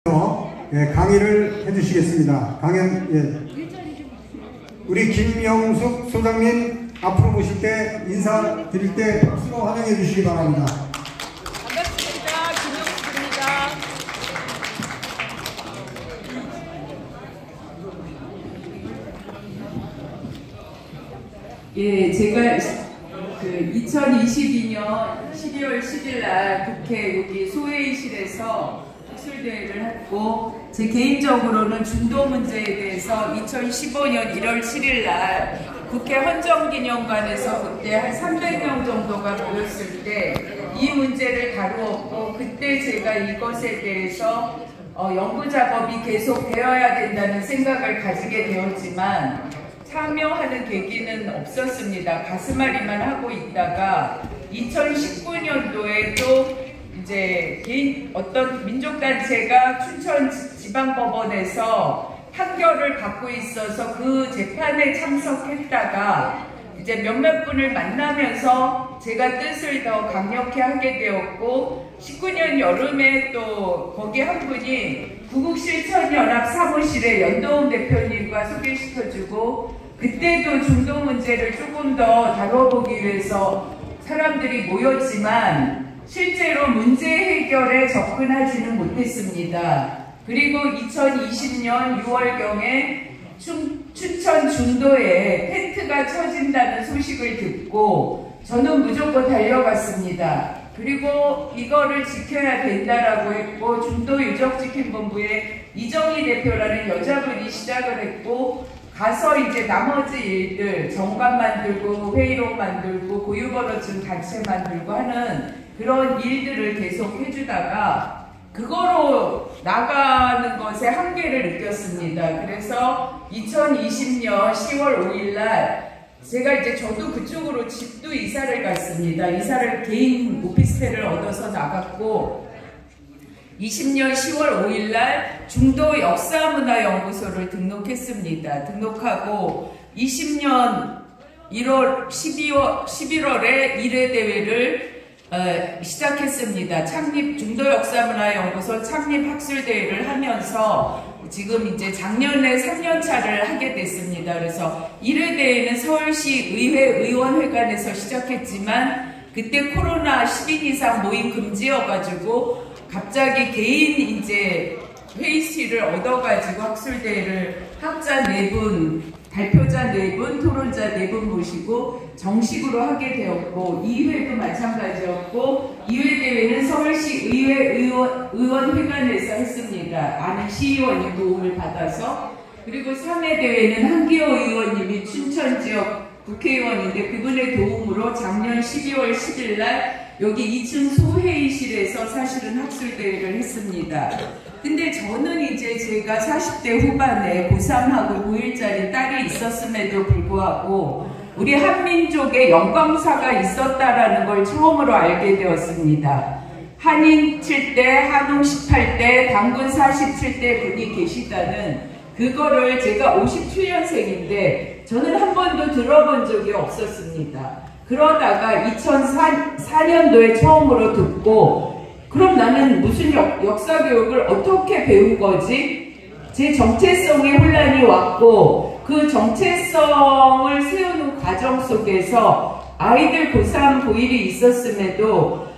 예, 강의를 해주시겠습니다. 우리 김영숙 소장님 앞으로 모실 때 인사드릴 때 박수로 환영해 주시기 바랍니다. 반갑습니다. 김영숙입니다. 예, 제가 2022년 12월 10일 날 국회 여기 소회의실에서 학술대회를 했고, 제 개인적으로는 중도 문제에 대해서 2015년 1월 7일 날 국회 헌정기념관에서 그때 한 300명 정도가 모였을 때 이 문제를 다루었고, 그때 제가 이것에 대해서 연구 작업이 계속 되어야 된다는 생각을 가지게 되었지만 참여하는 계기는 없었습니다. 가슴앓이만 하고 있다가 2019년도에 또 이제 어떤 민족단체가 춘천지방법원에서 판결을 받고 있어서 그 재판에 참석했다가 이제 몇몇 분을 만나면서 제가 뜻을 더 강력히 하게 되었고, 19년 여름에 또 거기 한 분이 구국실천연합 사무실에 연도훈 대표님과 소개시켜주고, 그때도 중도 문제를 조금 더 다뤄보기 위해서 사람들이 모였지만 실제로 문제 해결에 접근하지는 못했습니다. 그리고 2020년 6월경에 춘천 중도에 텐트가 쳐진다는 소식을 듣고 저는 무조건 달려갔습니다. 그리고 이거를 지켜야 된다라고 했고, 중도유적지킴본부의 이정희 대표라는 여자분이 시작을 했고, 가서 이제 나머지 일들, 정관 만들고 회의록 만들고 고유번호증 단체 만들고 하는 그런 일들을 계속 해주다가 그거로 나가는 것에 한계를 느꼈습니다. 그래서 2020년 10월 5일 날 제가 이제 저도 그쪽으로 집도 이사를 갔습니다. 이사를 개인 오피스텔을 얻어서 나갔고, 20년 10월 5일 날 중도 역사문화연구소를 등록했습니다. 등록하고 20년 11월에 1회 대회를 시작했습니다. 중도역사문화연구소 창립학술대회를 하면서 지금 이제 작년에 3년차를 하게 됐습니다. 그래서 1회 대회는 서울시 의회 의원회관에서 시작했지만 그때 코로나 10인 이상 모임 금지여가지고 갑자기 개인 이제 회의실을 얻어가지고 학술대회를 학자 4분, 발표자 4분, 토론자 4분 모시고 정식으로 하게 되었고, 2회도 마찬가지였고, 2회 대회는 서울시 의회 의원회관에서 했습니다. 아는 시의원이 도움을 받아서. 그리고 3회 대회는 한기호 의원님이 춘천지역 국회의원인데 그분의 도움으로 작년 12월 10일 날 여기 2층 소회의실에서 사실은 학술대회를 했습니다. 근데 저는 이제 제가 40대 후반에 고3하고 고1짜리 딸이 있었음에도 불구하고 우리 한민족에 영광사가 있었다라는 걸 처음으로 알게 되었습니다. 한인 7대, 한웅 18대, 당군 47대 분이 계시다는 그거를 제가 57년생인데 저는 한 번도 들어본 적이 없었습니다. 그러다가 2004년도에 처음으로 듣고, 그럼 나는 무슨 역사 교육을 어떻게 배운 거지? 제 정체성에 혼란이 왔고, 그 정체성을 세우는 과정 속에서 아이들 고3, 고1이 있었음에도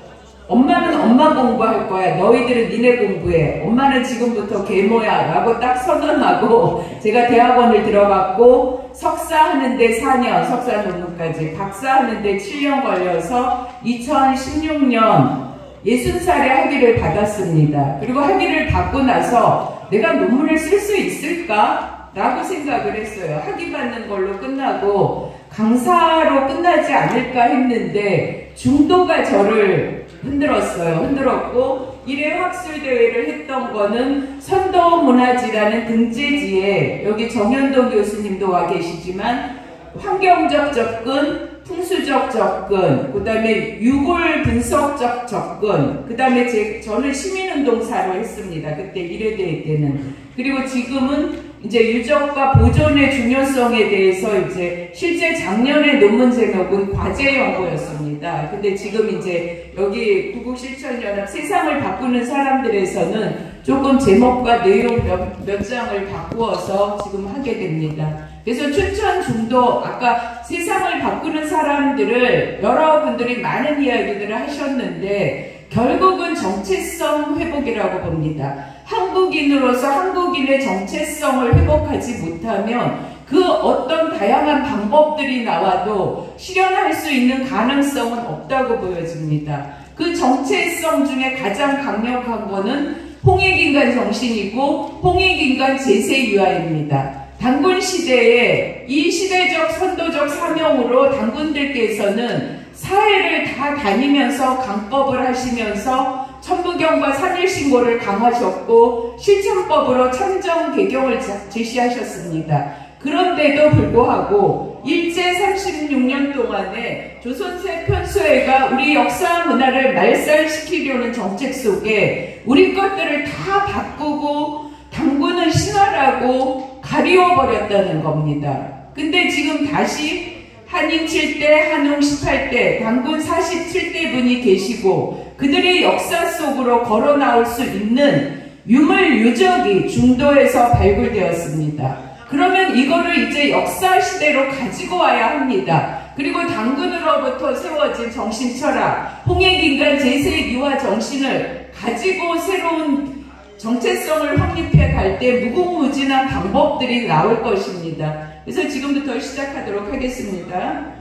엄마는 엄마 공부할 거야, 너희들은 니네 공부해, 엄마는 지금부터 계모야 라고 딱 선언하고 제가 대학원을 들어갔고, 석사 하는데 4년, 석사 논문까지, 박사 하는데 7년 걸려서 2016년 60살에 학위를 받았습니다. 그리고 학위를 받고 나서 내가 논문을 쓸 수 있을까? 라고 생각을 했어요. 학위 받는 걸로 끝나고 강사로 끝나지 않을까 했는데 중도가 저를 흔들었고, 1회 학술대회를 했던 거는 선도문화지라는 등재지에, 여기 정현동 교수님도 와 계시지만 환경적 접근, 풍수적 접근, 그 다음에 유골 분석적 접근, 그 다음에 저는 시민운동사로 했습니다. 그때 1회 대회 때는. 그리고 지금은 이제 유적과 보존의 중요성에 대해서 이제 실제 작년에 논문 제목은 과제 연구였습니다. 근데 지금 이제 여기 구국실천연합 세상을 바꾸는 사람들에서는 조금 제목과 내용 몇 장을 바꾸어서 지금 하게 됩니다. 그래서 춘천 중도, 아까 세상을 바꾸는 사람들을 여러분들이 많은 이야기들을 하셨는데 결국은 정체성 회복이라고 봅니다. 한국인으로서 한국인의 정체성을 회복하지 못하면 그 어떤 다양한 방법들이 나와도 실현할 수 있는 가능성은 없다고 보여집니다. 그 정체성 중에 가장 강력한 거는 홍익인간 정신이고 홍익인간 제세유화입니다. 단군 시대에 이 시대적 선도적 사명으로 단군들께서는 사회를 다 다니면서 강법을 하시면서 천부경과 산일신고를 강화하셨고 실천법으로 참정개경을 제시하셨습니다. 그런데도 불구하고 일제 36년 동안에 조선세 편수회가 우리 역사 문화를 말살시키려는 정책 속에 우리 것들을 다 바꾸고 당군은 신화라고 가리워버렸다는 겁니다. 근데 지금 다시 한인 7대, 한웅 18대, 당군 47대 분이 계시고 그들의 역사 속으로 걸어 나올 수 있는 유물유적이 중도에서 발굴되었습니다. 그러면 이거를 이제 역사 시대로 가지고 와야 합니다. 그리고 당군으로부터 세워진 정신철학, 홍익인간 제세유화 정신을 가지고 새로운 정체성을 확립해 갈 때 무궁무진한 방법들이 나올 것입니다. 그래서 지금부터 시작하도록 하겠습니다.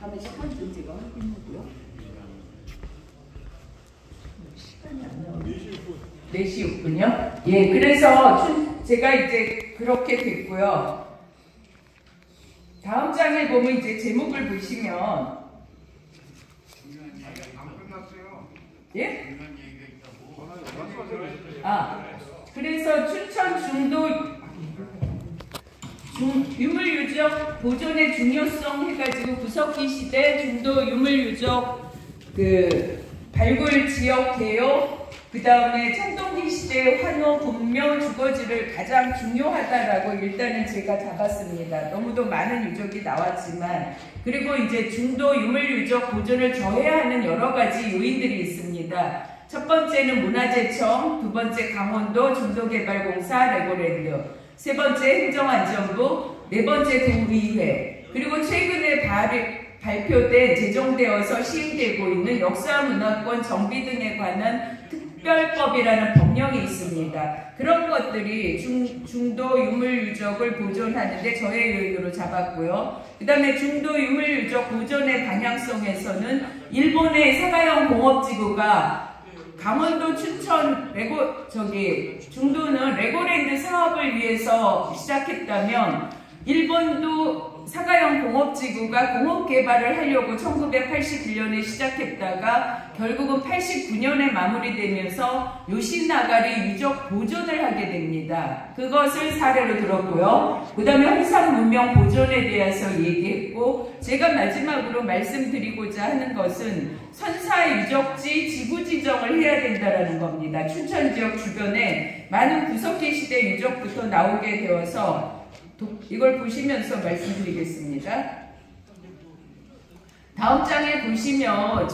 잠깐만 시간 좀 제가 확인하고요. 시간이 안 나오네. 4시 6분요? 예, 그래서 제가 이제 그렇게 됐고요. 다음 장에 보면 이제 제목을 보시면 안 끝났어요. 예? 그래서 춘천 중도 유물유적 보존의 중요성 해가지고 구석기 시대 중도 유물유적 발굴 지역 개요, 그 다음에 청동기 시대 환호 분묘 주거지를 가장 중요하다라고 일단은 제가 잡았습니다. 너무도 많은 유적이 나왔지만, 그리고 이제 중도 유물유적 보존을 저해하는 여러 가지 요인들이 있습니다. 첫 번째는 문화재청, 두 번째 강원도 중도개발공사 레고랜드, 세 번째 행정안전부, 네 번째 도의회, 그리고 최근에 발표된 제정되어서 시행되고 있는 역사문화권 정비 등에 관한 특별법이라는 법령이 있습니다. 그런 것들이 중도 유물유적을 보존하는데 저의 요인으로 잡았고요. 그 다음에 중도 유물유적 보존의 방향성에서는 일본의 사가형 공업지구가 강원도 춘천 중도는 레고랜드 사업을 위해서 시작했다면 일본도 사가형 공업지구가 공업개발을 하려고 1981년에 시작했다가 결국은 89년에 마무리되면서 요시나가리 유적 보존을 하게 됩니다. 그것을 사례로 들었고요. 그 다음에 홍산 문명 보존에 대해서 얘기했고, 제가 마지막으로 말씀드리고자 하는 것은 선사 유적지 지구 지정을 해야 된다는 겁니다. 춘천 지역 주변에 많은 구석기 시대 유적부터 나오게 되어서 이걸 보시면서 말씀드리겠습니다. 다음 장에 보시면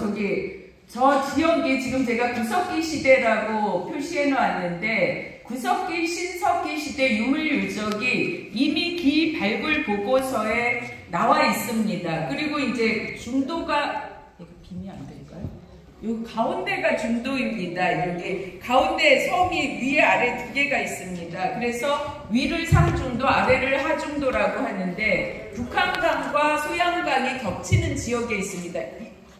저 지역이 지금 제가 구석기 시대라고 표시해 놓았는데, 구석기, 신석기 시대 유물유적이 이미 기발굴 보고서에 나와 있습니다. 그리고 이제 중도가 빔이 안 될까요? 요 가운데가 중도입니다. 여기 가운데 섬이 위에 아래 두 개가 있습니다. 그래서 위를 상중도, 아래를 하중도라고 하는데, 북한강과 소양강이 겹치는 지역에 있습니다.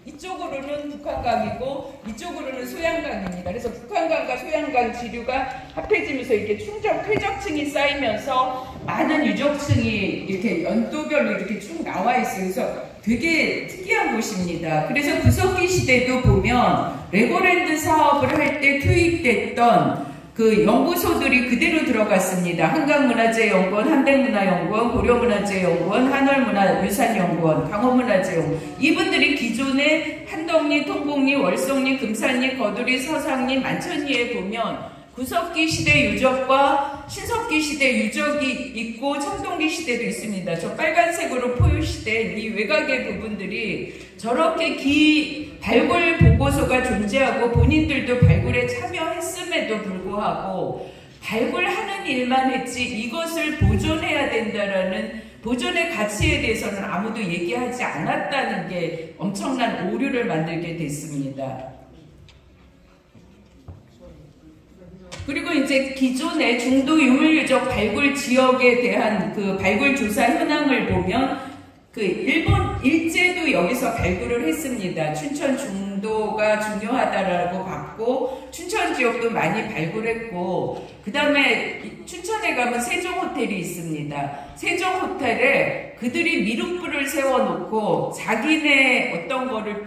이쪽으로는 북한강이고 이쪽으로는 소양강입니다. 그래서 북한강과 소양강 지류가 합해지면서 이렇게 쾌적층이 쌓이면서 많은 유적층이 이렇게 연도별로 이렇게 쭉 나와 있어요. 그래서 되게 특이한 곳입니다. 그래서 구석기 시대도 보면 레고랜드 사업을 할 때 투입됐던 그 연구소들이 그대로 들어갔습니다. 한강문화재연구원, 한백문화연구원, 고려문화재연구원, 한월문화유산연구원, 강원문화재연구원. 이분들이 기존에 한덕리, 통곡리, 월성리, 금산리, 거두리, 서상리, 만천리에 보면 구석기 시대 유적과 신석기 시대 유적이 있고 청동기 시대도 있습니다. 저 빨간색으로 표시된 이 외곽의 부분들이 저렇게 발굴 보고서가 존재하고 본인들도 발굴에 참여했음에도 불구하고 발굴하는 일만 했지 이것을 보존해야 된다라는 보존의 가치에 대해서는 아무도 얘기하지 않았다는 게 엄청난 오류를 만들게 됐습니다. 그리고 이제 기존의 중도 유물유적 발굴 지역에 대한 그 발굴 조사 현황을 보면 그 일본 일제도 여기서 발굴을 했습니다. 춘천 중도가 중요하다라고 봤고 춘천 지역도 많이 발굴했고 그 다음에 춘천에 가면 세종호텔이 있습니다. 세종호텔에 그들이 미륵불을 세워놓고 자기네 어떤 거를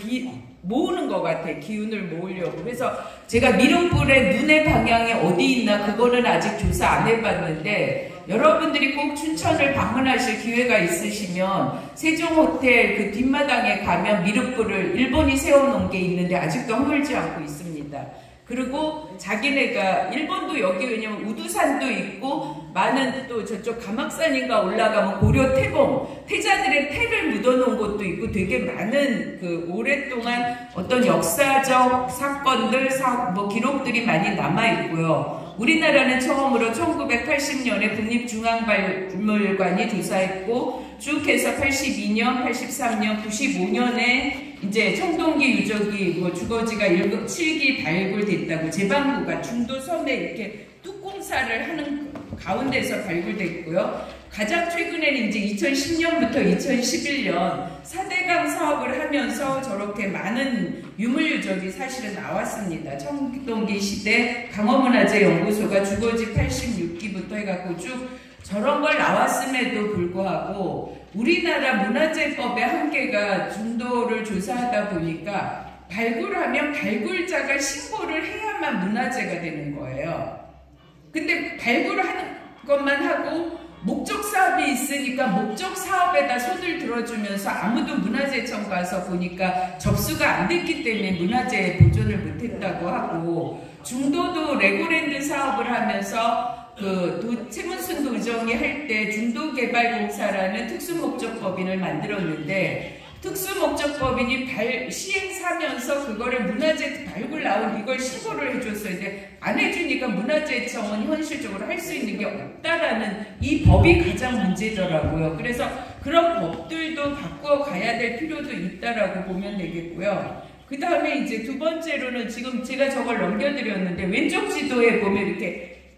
모으는 것 같아. 기운을 모으려고. 그래서 제가 미륵불의 눈의 방향이 어디 있나 그거는 아직 조사 안 해봤는데 여러분들이 꼭 춘천을 방문하실 기회가 있으시면 세종호텔 그 뒷마당에 가면 미륵불을 일본이 세워놓은 게 있는데 아직도 허물지 않고 있습니다. 그리고 자기네가 일본도 여기 왜냐면 우두산도 있고 많은 또 저쪽 가막산인가 올라가면 고려 태봉 태자들의 태를 묻어놓은 곳도 있고 되게 많은 그 오랫동안 어떤 역사적 사건들 뭐 기록들이 많이 남아 있고요. 우리나라는 처음으로 1980년에 국립중앙박물관이 조사했고 쭉 해서 82년, 83년, 95년에 이제 청동기 유적이 뭐 주거지가 7기 발굴됐다고 제방구가 중도 섬에 이렇게 뚝공사를 하는 가운데서 발굴됐고요. 가장 최근에는 이제 2010년부터 2011년 4대강 사업을 하면서 저렇게 많은 유물유적이 사실은 나왔습니다. 청동기 시대 강어문화재연구소가 주거지 86기부터 해갖고 쭉 저런 걸 나왔음에도 불구하고 우리나라 문화재법의 한계가 중도를 조사하다 보니까 발굴하면 발굴자가 신고를 해야만 문화재가 되는 거예요. 근데 발굴하는 것만 하고 목적 사업이 있으니까 목적 사업에다 손을 들어주면서 아무도 문화재청 가서 보니까 접수가 안 됐기 때문에 문화재 보존을 못했다고 하고 중도도 레고랜드 사업을 하면서 그 최문순 도정이 할 때 중도개발공사라는 특수목적법인을 만들었는데 특수목적법인이 시행사면서 그거를 문화재 발굴 나온 이걸 신고를 해줬어야 돼. 안 해주니까 문화재청은 현실적으로 할 수 있는 게 없다라는 이 법이 가장 문제더라고요. 그래서 그런 법들도 바꿔 가야 될 필요도 있다라고 보면 되겠고요. 그 다음에 이제 두 번째로는 지금 제가 저걸 넘겨드렸는데 왼쪽 지도에 보면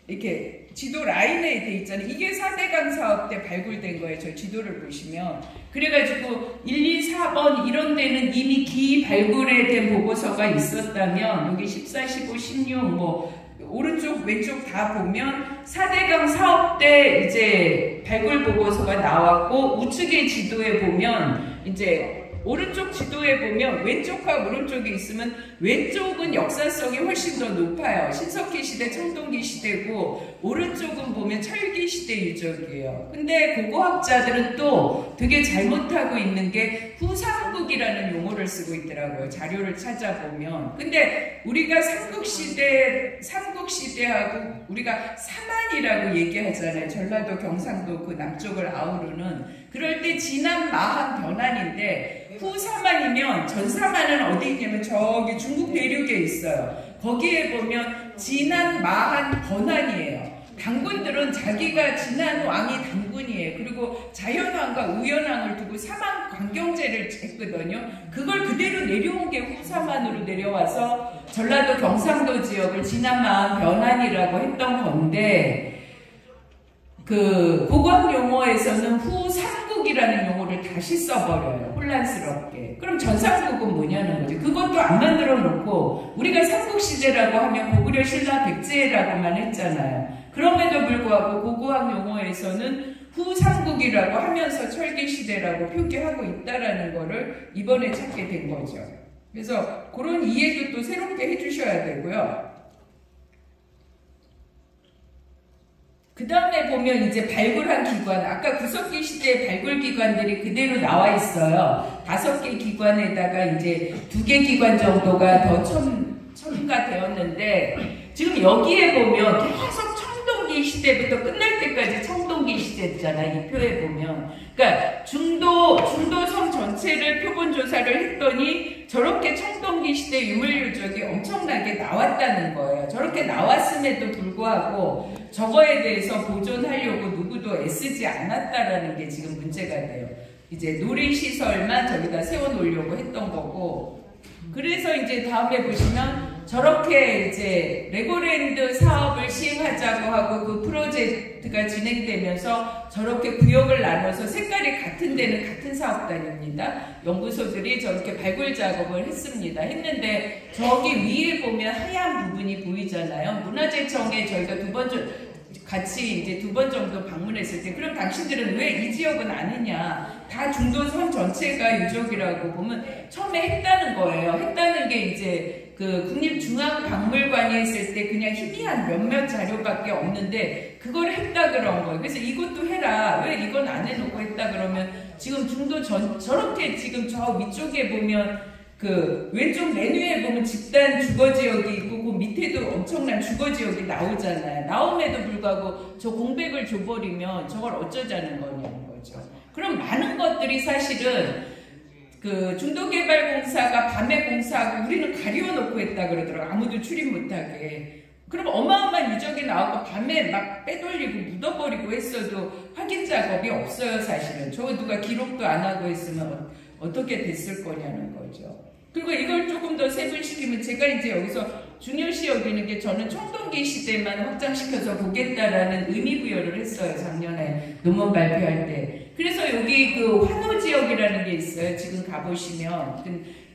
이렇게 지도 라인에 돼 있잖아요. 이게 4대강 사업 때 발굴된 거예요. 저 지도를 보시면. 그래가지고 1, 2, 4번 이런 데는 이미 기발굴에 대한 보고서가 있었다면 여기 14, 15, 16 뭐 오른쪽 왼쪽 다 보면 4대강 사업 때 이제 발굴 보고서가 나왔고 우측의 지도에 보면 이제 오른쪽 지도에 보면 왼쪽과 오른쪽이 있으면 왼쪽은 역사성이 훨씬 더 높아요. 신석기 시대, 청동기 시대고 오른쪽은 보면 철기 시대 유적이에요. 근데 고고학자들은 또 되게 잘못하고 있는 게 후삼국이라는 용어를 쓰고 있더라고요. 자료를 찾아보면. 근데 우리가 삼국시대하고 우리가 사만이라고 얘기하잖아요. 전라도, 경상도 그 남쪽을 아우르는. 그럴 때 진안, 마한, 변안인데 후사만이면 전사만은 어디 있냐면 저기 중국 대륙에 있어요. 거기에 보면 진안, 마한, 번안이에요. 당군들은 자기가 진안 왕이 당군이에요. 그리고 자연왕과 우연왕을 두고 사만 관경제를 했거든요. 그걸 그대로 내려온 게 후사만으로 내려와서 전라도 경상도 지역을 진안, 마한, 변안이라고 했던 건데 그 고관 용어에서는 후삼국이라는 용어를 다시 써버려요. 혼란스럽게. 그럼 전삼국은 뭐냐는 거지. 그것도 안 만들어 놓고 우리가 삼국시대라고 하면 고구려, 신라, 백제라고만 했잖아요. 그럼에도 불구하고 고고학 용어에서는 후삼국이라고 하면서 철기시대라고 표기하고 있다라는 거를 이번에 찾게 된 거죠. 그래서 그런 이해도 또 새롭게 해주셔야 되고요. 그 다음에 보면 이제 발굴한 기관, 아까 구석기 시대 발굴 기관들이 그대로 나와 있어요. 5개 기관에다가 이제 2개 기관 정도가 더 첨가되었는데 지금 여기에 보면 계속 청동기 시대부터 끝날 때까지 청동기 시대잖아요. 이 표에 보면. 그러니까 중도섬 전체를 표본 조사를 했더니 저렇게 청동기 시대 유물유적이 엄청나게 나왔다는 거예요. 저렇게 나왔음에도 불구하고 저거에 대해서 보존하려고 누구도 애쓰지 않았다라는 게 지금 문제가 돼요. 이제 놀이시설만 저기다 세워놓으려고 했던 거고, 그래서 이제 다음에 보시면 저렇게 이제 레고랜드 사업을 시행하자고 하고 그 프로젝트가 진행되면서 저렇게 구역을 나눠서 색깔이 같은 데는 같은 사업단입니다. 연구소들이 저렇게 발굴 작업을 했는데 저기 위에 보면 하얀 부분이 보이잖아요. 문화재청에 저희가 같이 이제 2번 정도 방문했을 때, 그럼 당신들은 왜 이 지역은 아느냐? 다 중도선 전체가 유적이라고 보면 처음에 했다는 거예요. 했다는 게 이제 그 국립중앙박물관이 했을 때 그냥 희미한 몇몇 자료밖에 없는데 그걸 했다 그런 거예요. 그래서 이것도 해라. 왜 이건 안 해놓고 했다 그러면 지금 저렇게 지금 저 위쪽에 보면 그 왼쪽 맨 위에 보면 집단 주거지역이 있고 그 밑에도 엄청난 주거지역이 나오잖아요. 나옴에도 불구하고 저 공백을 줘버리면 저걸 어쩌자는 거냐는 거죠. 그럼 많은 것들이 사실은 그 중도개발공사가 밤에 공사하고 우리는 가려놓고 했다 그러더라고요. 아무도 출입 못하게. 그럼 어마어마한 유적이 나오고 밤에 막 빼돌리고 묻어버리고 했어도 확인 작업이 없어요, 사실은. 저거 누가 기록도 안 하고 했으면 어떻게 됐을 거냐는 거죠. 그리고 이걸 조금 더 세분시키면 제가 이제 여기서 중요시 여기는 게 저는 청동기 시대만 확장시켜서 보겠다라는 의미부여를 했어요. 작년에 논문 발표할 때. 그래서 여기 그 환호지역이라는 게 있어요. 지금 가보시면.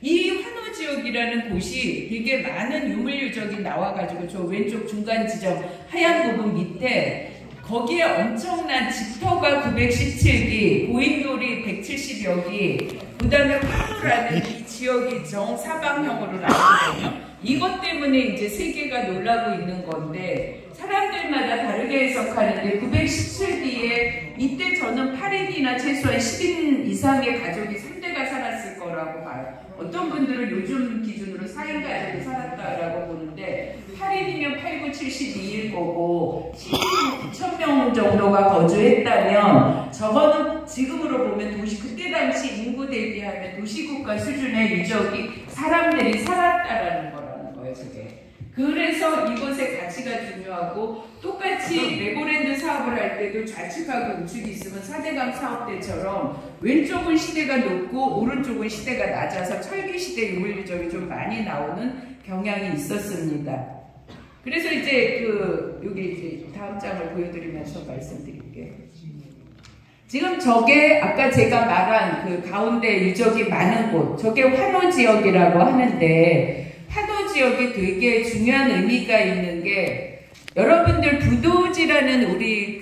이 환호지역이라는 곳이 되게 많은 유물유적이 나와가지고 저 왼쪽 중간 지점 하얀 부분 밑에 거기에 엄청난 집터가 917기, 고인돌이 170여 기, 그 다음에 화로라는 이 지역이 정사방형으로 나오거든요. 이것 때문에 이제 세계가 놀라고 있는 건데 사람들마다 다르게 해석하는데 917기에 이때 저는 8인이나 최소한 10인 이상의 가족이 3대가 살았을 거라고 봐요. 어떤 분들은 요즘 기준으로 4인 가족이 살았다라고 보는데 8인이면 8, 9, 72일 거고 9,000명 정도가 거주했다면 저거는 지금으로 보면 그때 당시 인구 대비하면 도시국가 수준의 유적이 사람들이 살았다라는 거라는 거예요, 저게. 그래서 이것의 가치가 중요하고 똑같이 레고랜드 사업을 할 때도 좌측하고 우측이 있으면 4대강 사업 때처럼 왼쪽은 시대가 높고 오른쪽은 시대가 낮아서 철기시대 유물유적이 좀 많이 나오는 경향이 있었습니다. 그래서 이제 여기 이제 다음 장을 보여드리면서 말씀드릴게요. 지금 저게 아까 제가 말한 그 가운데 유적이 많은 곳, 저게 환호지역이라고 하는데 환호지역이 되게 중요한 의미가 있는 게 여러분들 부도지라는 우리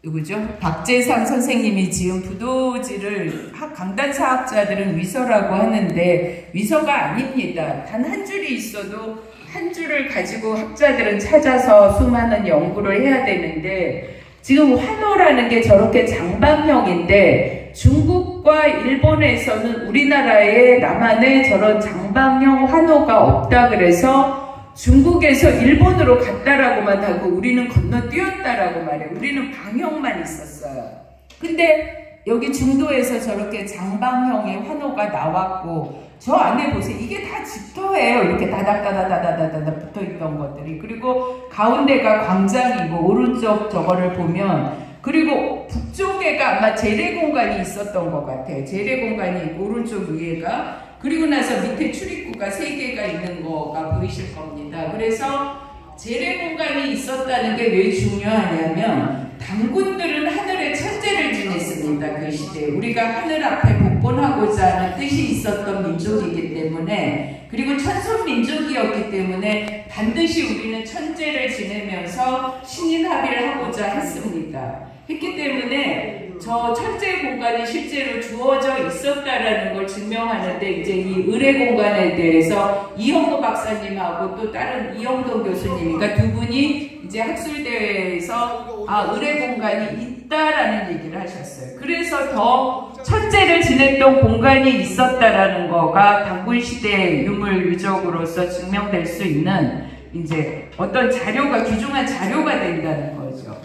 누구죠? 박재상 선생님이 지은 부도지를 강단사학자들은 위서라고 하는데 위서가 아닙니다. 단 한 줄이 있어도 한 줄을 가지고 학자들은 찾아서 수많은 연구를 해야 되는데 지금 환호라는 게 저렇게 장방형인데 중국과 일본에서는 우리나라에 남한에 저런 장방형 환호가 없다 그래서 중국에서 일본으로 갔다라고만 하고 우리는 건너뛰었다라고 말해요. 우리는 방형만 있었어요. 근데 여기 중도에서 저렇게 장방형의 환호가 나왔고 저 안에 보세요. 이게 다 집터예요. 이렇게 다닥다닥다닥다닥 붙어있던 것들이. 그리고 가운데가 광장이고 오른쪽 저거를 보면 그리고 북쪽에가 아마 재래공간이 있었던 것 같아요. 재래공간이 있고 오른쪽 위에가 그리고 나서 밑에 출입구가 3개가 있는 거가 보이실 겁니다. 그래서 재래공간이 있었다는 게 왜 중요하냐면 당군들은 하늘에 천재를 지냈습니다. 그 시대에. 우리가 하늘 앞에 복권하고자 하는 뜻이 있었던 민족이기 때문에 그리고 천손민족이었기 때문에 반드시 우리는 천재를 지내면서 신인합의를 하고자 했습니다. 했기 때문에 저 천재 공간이 실제로 주어져 있었다라는 걸 증명하는데 이제 이 의뢰 공간에 대해서 이형도 박사님하고 또 다른 이영동 교수님이니까 두 분이 이제 학술대회에서 의뢰 공간이 있다라는 얘기를 하셨어요. 그래서 더 천재를 지냈던 공간이 있었다라는 거가 당군시대 유물 유적으로서 증명될 수 있는 이제 어떤 자료가 귀중한 자료가 된다는 거죠.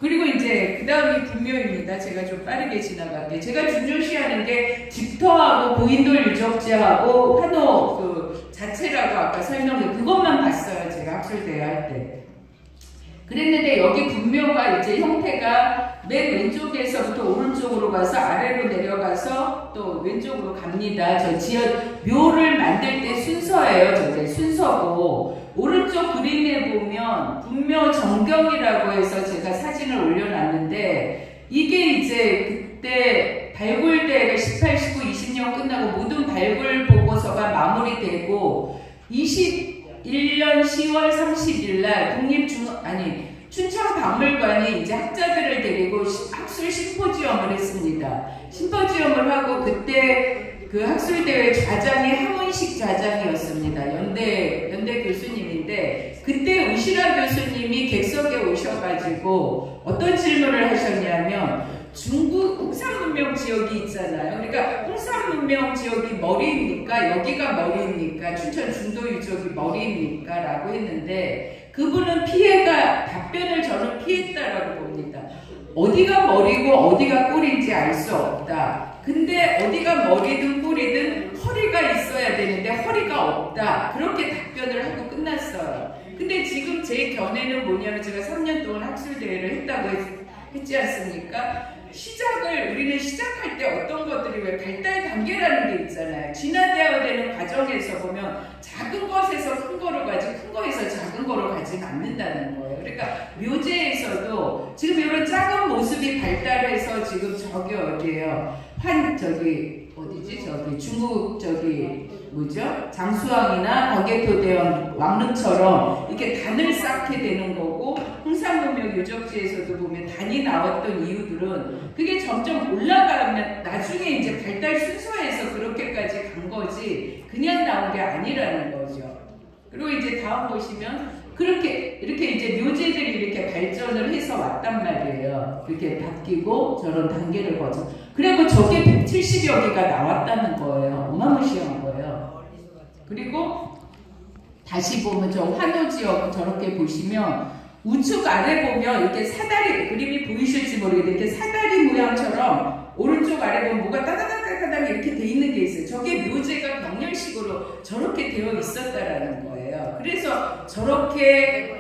그리고 이제 그 다음이 분묘입니다. 제가 좀 빠르게 지나갈게요. 제가 중요시하는 게 집터하고 고인돌 유적지하고 환호 그 자체라고 아까 설명드린 그것만 봤어요. 제가 학술대회 할 때. 그랬는데 여기 분묘가 이제 형태가 맨 왼쪽에서부터 오른쪽으로 가서 아래로 내려가서 또 왼쪽으로 갑니다. 저 묘를 만들 때 순서예요. 저게 순서고 오른쪽 그림에 보면 분묘 정경이라고 해서 제가 사진을 올려놨는데 이게 이제 그때 발굴대회가 18, 19, 20년 끝나고 모든 발굴 보고서가 마무리되고 21년 10월 30일 날 춘천박물관이 이제 학자들을 데리고 학술 심포지엄을 했습니다. 심포지엄을 하고 그때 그 학술대회 좌장이 함은식 좌장이었습니다. 연대 교수님인데 그때 우시라 교수님이 객석에 오셔가지고 어떤 질문을 하셨냐면 중국 홍산문명 지역이 있잖아요. 그러니까 홍산문명 지역이 머리입니까? 여기가 머리입니까? 춘천 중도 유적이 머리입니까? 라고 했는데 그분은 답변을 저는 피했다라고 봅니다. 어디가 머리고 어디가 꼬리인지 알 수 없다. 근데 어디가 머리든 꼬리든 허리가 있어야 되는데 허리가 없다. 그렇게 답변을 하고 끝났어요. 근데 지금 제 견해는 뭐냐면 제가 3년 동안 학술대회를 했다고 했지 않습니까? 우리는 시작할 때 어떤 것들이 왜 발달 단계라는 게 있잖아요. 진화되어야 되는 과정에서 보면 작은 것에서 큰 거로 가지 큰 거에서 작은 거로 가지 않는다는 거예요. 그러니까 묘제에서도 지금 이런 작은 모습이 발달해서 지금 저기 어디예요? 중국 장수왕이나 광개토대왕 왕릉처럼 이렇게 단을 쌓게 되는 거고 홍산문명 유적지에서도 보면 단이 나왔던 이유들은 그게 점점 올라가면 나중에 이제 발달 순서에서 그렇게까지 간 거지 그냥 나온 게 아니라는 거죠. 그리고 이제 다음 보시면 이렇게 이제 묘제들이 이렇게 발전을 해서 왔단 말이에요. 이렇게 바뀌고 저런 단계를 거쳐. 그리고 저게 170여 개가 나왔다는 거예요. 어마무시한 거예요. 그리고 다시 보면 저 환호 지역 저렇게 보시면 우측 아래 보면 이렇게 사다리 그림이 보이실지 모르겠는데 이렇게 사다리 모양처럼 오른쪽 아래 보면 뭐가 따다닥따다닥 이렇게 돼 있는 게 있어요. 저게 묘제가 병렬식으로 저렇게 되어 있었다라는 거예요. 그래서 저렇게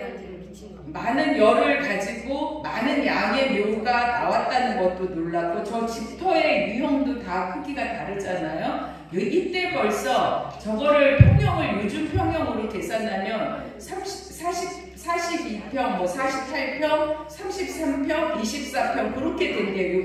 많은 열을 가지고 많은 양의 묘가 나왔다는 것도 놀랐고 저 집터의 유형도 다 크기가 다르잖아요. 이때 벌써 저거를 요즘 평형으로 계산하면 42평, 48평, 33평, 24평 그렇게 된대요.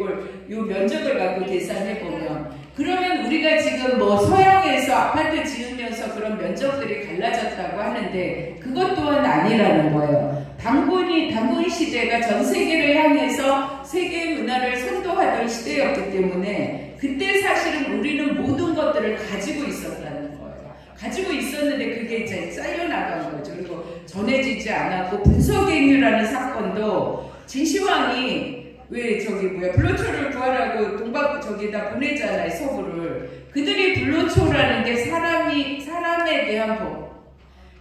요 면적을 갖고 계산해 보면 그러면 우리가 지금 서양에서 아파트 지으면서 그런 면적들이 갈라졌다고 하는데 그것 또한 아니라는 거예요. 단군 시대가 전 세계를 향해서 세계 문화를 선도하던 시대였기 때문에 그때 사실은 우리는 모든 것들을 가지고 있었다는 거예요. 가지고 있었는데 그게 이제 쌓여나간 거죠. 그리고 전해지지 않았고 분서갱유라는 사건도 진시황이 불로초를 구하라고 저기다 보내잖아요. 서부를. 그들이 불로초라는 게 사람에 대한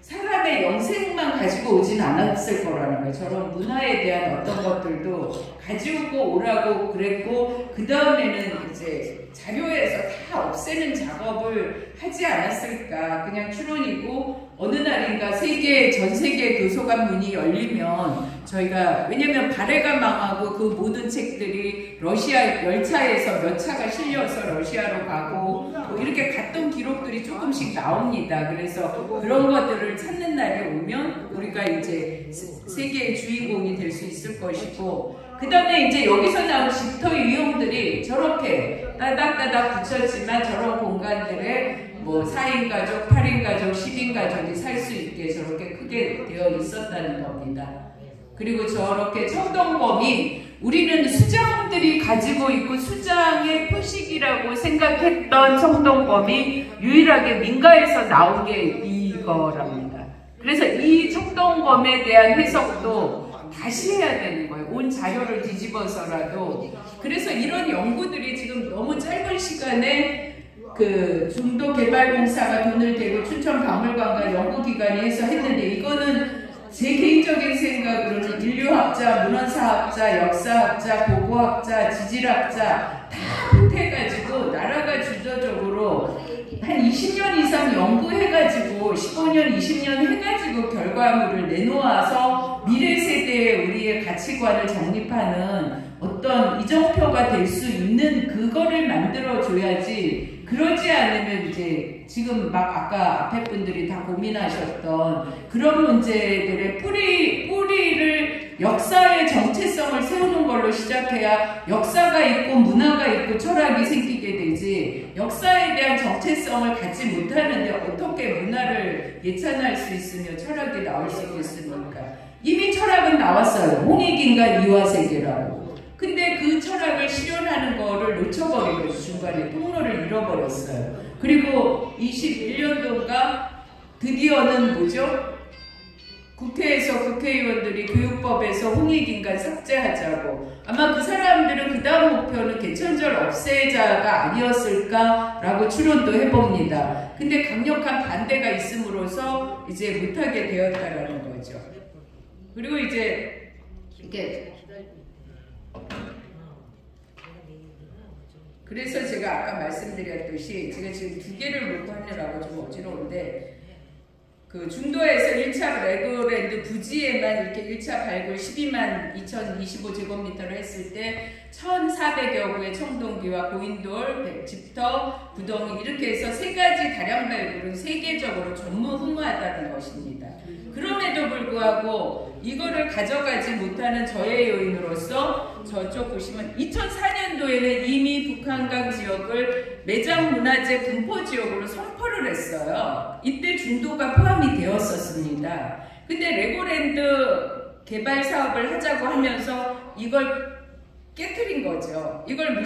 사람의 영생만 가지고 오진 않았을 거라는 거예요. 저런 문화에 대한 어떤 것들도 가지고 오라고 그랬고 그 다음에는 이제 자료에서 다 없애는 작업을 하지 않았을까. 그냥 추론이고 어느 날인가 전 세계 도서관 문이 열리면 저희가 왜냐면 발해가 망하고 그 모든 책들이 러시아 열차에서 몇 차가 실려서 러시아로 가고 이렇게 갔던 기록들이 조금씩 나옵니다. 그래서 그런 것들을 찾는 날이 오면 우리가 이제 세계의 주인공이 될 수 있을 것이고 그 다음에 이제 여기서 나온 집터 유형들이 저렇게 따닥따닥 붙였지만 저런 공간들에 4인 가족, 8인 가족, 10인 가족이 살 수 있게 저렇게 크게 되어 있었다는 겁니다. 그리고 저렇게 청동검이 우리는 수장들이 가지고 있고 수장의 표식이라고 생각했던 청동검이 유일하게 민가에서 나온 게 이거랍니다. 그래서 이 청동검에 대한 해석도 다시 해야 되는 거예요. 온 자료를 뒤집어서라도. 그래서 이런 연구들이 지금 너무 짧은 시간에 중도개발공사가 돈을 대고 춘천박물관과 연구기관이 해서 했는데 이거는 제 개인적인 생각으로는 인류학자, 문헌사학자, 역사학자, 고고학자, 지질학자 다 보태가지고 나라가 주도적으로 한 20년 이상 연구해가지고 15년, 20년 해가지고 결과물을 내놓아서 미래 세대의 우리의 가치관을 정립하는 어떤 이정표가 될 수 있는 그거를 만들어줘야지. 그러지 않으면 이제 지금 막 아까 앞에 분들이 다 고민하셨던 그런 문제들의 뿌리를 역사의 정체성을 세우는 걸로 시작해야 역사가 있고 문화가 있고 철학이 생기게 되지, 역사에 대한 정체성을 갖지 못하는데 어떻게 문화를 예찬할 수 있으며 철학이 나올 수 있겠습니까? 이미 철학은 나왔어요. 홍익인간 이화세계라고. 근데 그 철학을 실현하는 거를 놓쳐버리고 중간에 통로를 잃어버렸어요. 그리고 21년도인가 드디어는 뭐죠? 국회에서 국회의원들이 교육법에서 홍익인간 삭제하자고. 아마 그 사람들은 그 다음 목표는 개천절 없애자가 아니었을까라고 추론도 해봅니다. 근데 강력한 반대가 있음으로써 이제 못하게 되었다라는 거죠. 그리고 이제 이게 그래서 제가 아까 말씀드렸듯이 제가 지금 두 개를 놓고 하느라고 좀 어지러운데, 그 중도에서 1차 레고랜드 부지에만 이렇게 1차 발굴 12만 2025제곱미터를 했을 때 1,400여 구의 청동기와 고인돌, 집터, 구덩이 이렇게 해서 세 가지 다량 발굴은 세계적으로 전무후무하다는 것입니다. 그럼에도 불구하고 이거를 가져가지 못하는 저의 요인으로서 저쪽 보시면 2004년도에는 이미 북한강 지역을 매장문화재 분포지역으로 선포를 했어요. 이때 중도가 포함이 되었었습니다. 근데 레고랜드 개발 사업을 하자고 하면서 이걸 깨트린 거죠. 이거를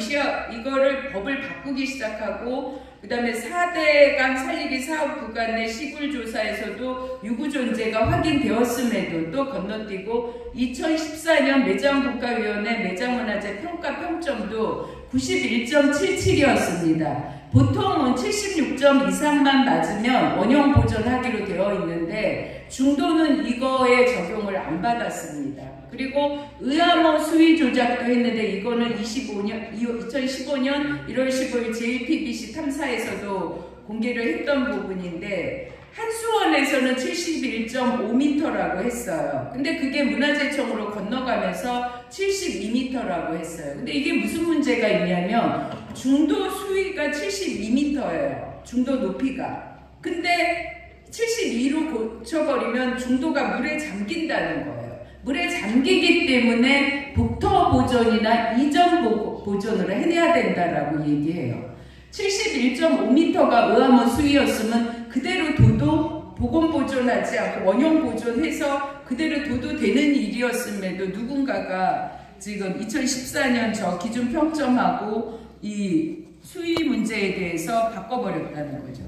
법을 바꾸기 시작하고, 그 다음에 4대강 살리기 사업 구간 내 시굴 조사에서도 유구 존재가 확인되었음에도 또 건너뛰고 2014년 매장국가위원회 매장문화재 평가 평점도 91.77이었습니다. 보통은 76점 이상만 맞으면 원형 보존하기로 되어 있는데 중도는 이거에 적용을 안 받았습니다. 그리고 의암호 수위 조작도 했는데 이거는 2015년 1월 15일 JPBC 탐사에서도 공개를 했던 부분인데 한수원에서는 71.5m라고 했어요. 근데 그게 문화재청으로 건너가면서 72m라고 했어요. 근데 이게 무슨 문제가 있냐면 중도 수위가 72m예요. 중도 높이가. 근데 72로 고쳐버리면 중도가 물에 잠긴다는 거예요. 물에 잠기기 때문에 북터 보존이나 이전 보존을 해내야 된다라고 얘기해요. 71.5m가 의암호 수위였으면 그대로 둬도 보건 보존하지 않고 원형 보존해서 그대로 둬도 되는 일이었음에도 누군가가 지금 2014년 저 기준 평점하고 이 수위 문제에 대해서 바꿔버렸다는 거죠.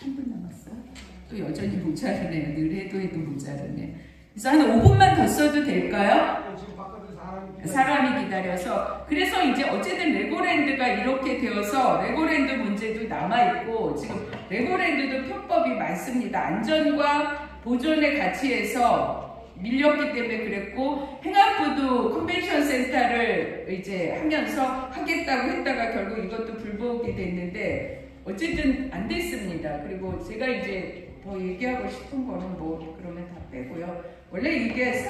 3분 남았어요? 또 여전히 모자르네요. 늘 해도 모자르네. 그래서 한 5분만 더 써도 될까요? 사람이 기다려서. 그래서 이제 어쨌든 레고랜드가 이렇게 되어서 레고랜드 문제도 남아있고, 지금 레고랜드도 편법이 많습니다. 안전과 보존의 가치에서 밀렸기 때문에 그랬고, 행안부도 컨벤션 센터를 이제 하면서 하겠다고 했다가 결국 이것도 불복이 됐는데 어쨌든 안 됐습니다. 그리고 제가 이제 더 얘기하고 싶은 거는 뭐 그러면 다 빼고요. 원래 이게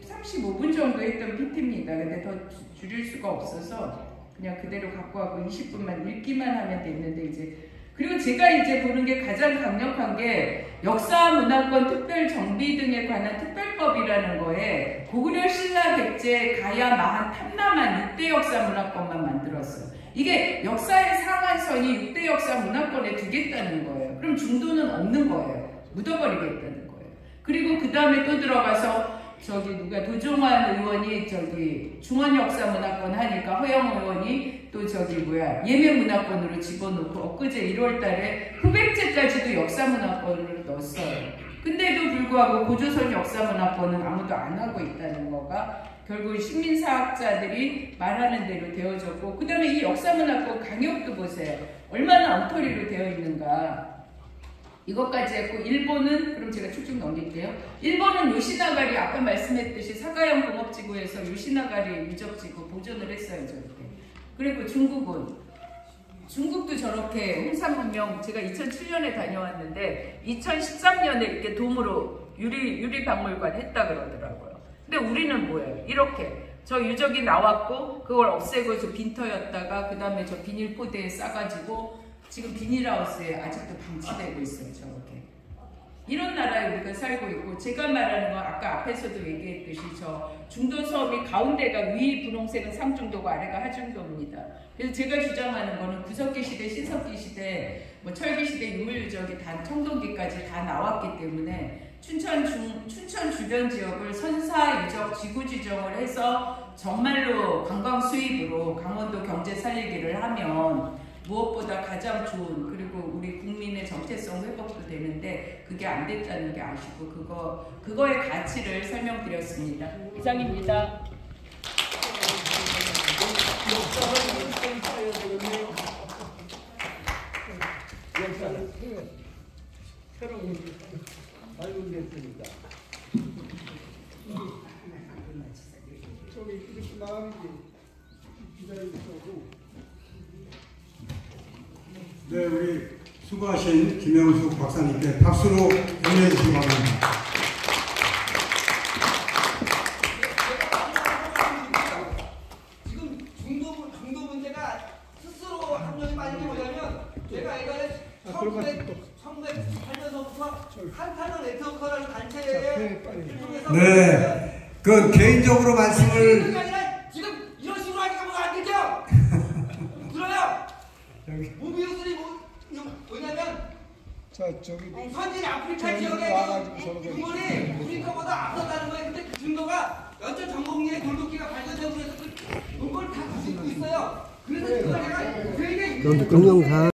35분 정도 했던 PT입니다. 근데 더 줄일 수가 없어서 그냥 그대로 갖고 가고 20분만 읽기만 하면 됐는데 이제, 그리고 제가 이제 보는 게 가장 강력한 게 역사문화권 특별정비 등에 관한 특별법이라는 거에 고구려 신라 백제 가야 마한 탐남한 6대 역사문화권만 만들었어요. 이게 역사의 상한선이 6대 역사문화권에 두겠다는 거예요. 그럼 중도는 없는 거예요. 묻어버리겠다는 거예요. 그리고 그 다음에 또 들어가서 도종환 의원이 중원역사문화권 하니까 허영 의원이 또 예매문화권으로 집어넣고 엊그제 1월달에 후백제까지도 역사문화권으로 넣었어요. 근데도 불구하고 고조선 역사문화권은 아무도 안 하고 있다는 거가 결국 식민사학자들이 말하는 대로 되어졌고, 그 다음에 이 역사문화권 강역도 보세요. 얼마나 엉터리로 되어 있는가. 이것까지 했고, 일본은, 그럼 제가 쭉쭉 넘길게요. 일본은 요시나가리, 아까 말씀했듯이 사가형 공업지구에서 요시나가리 유적지구 보존을 했어요, 저렇게. 그리고 중국도 저렇게 홍산문명, 제가 2007년에 다녀왔는데 2013년에 이렇게 돔으로 유리박물관 했다 그러더라고요. 근데 우리는 뭐예요? 이렇게 저 유적이 나왔고 그걸 없애고 저 빈터였다가 그 다음에 저 비닐포대에 싸가지고 지금 비닐하우스에 아직도 방치되고 있어요, 저렇게. 이런 나라에 우리가 살고 있고, 제가 말하는 건 아까 앞에서도 얘기했듯이 저 중도섬이 가운데가 위 분홍색은 상중도고 아래가 하중도입니다. 그래서 제가 주장하는 거는 구석기 시대, 신석기 시대, 뭐 철기 시대 유물유적이 다 청동기까지 다 나왔기 때문에 춘천 주변 지역을 선사유적 지구 지정을 해서 정말로 관광 수입으로 강원도 경제 살리기를 하면 무엇보다 가장 좋은, 그리고 우리 국민의 정체성 회복도 되는데 그게 안 됐다는 게 아쉽고, 그거의 가치를 설명드렸습니다. 이상입니다. 새로운 발견됐으니까 저기 이렇게 나가는 게 기다리고 있고. 네, 우리 수고하신 김영숙 박사님께 박수로 응원해 주시기 바랍니다. 지금 중도 문제가 스스로 합력이 많이 뭐냐면 제가 예전에 1908년서부터 한탄원 네트워크라는 단체에 일종에서 네, 그 개인적으로 말씀을 그게 아니라 지금 이런 식으로 하니까 뭐가 안 되죠? 들어요? 모비우스이 뭐냐면 저기 선진 아프리카 지역의 인물이 우리나라보다 앞섰다는 거예요. 근데 그 증거가 연전 전공리의 돌도끼가 발견되고 그래서 그걸 다 가지고 있어요. 그래서 그걸 내가 되게 동영상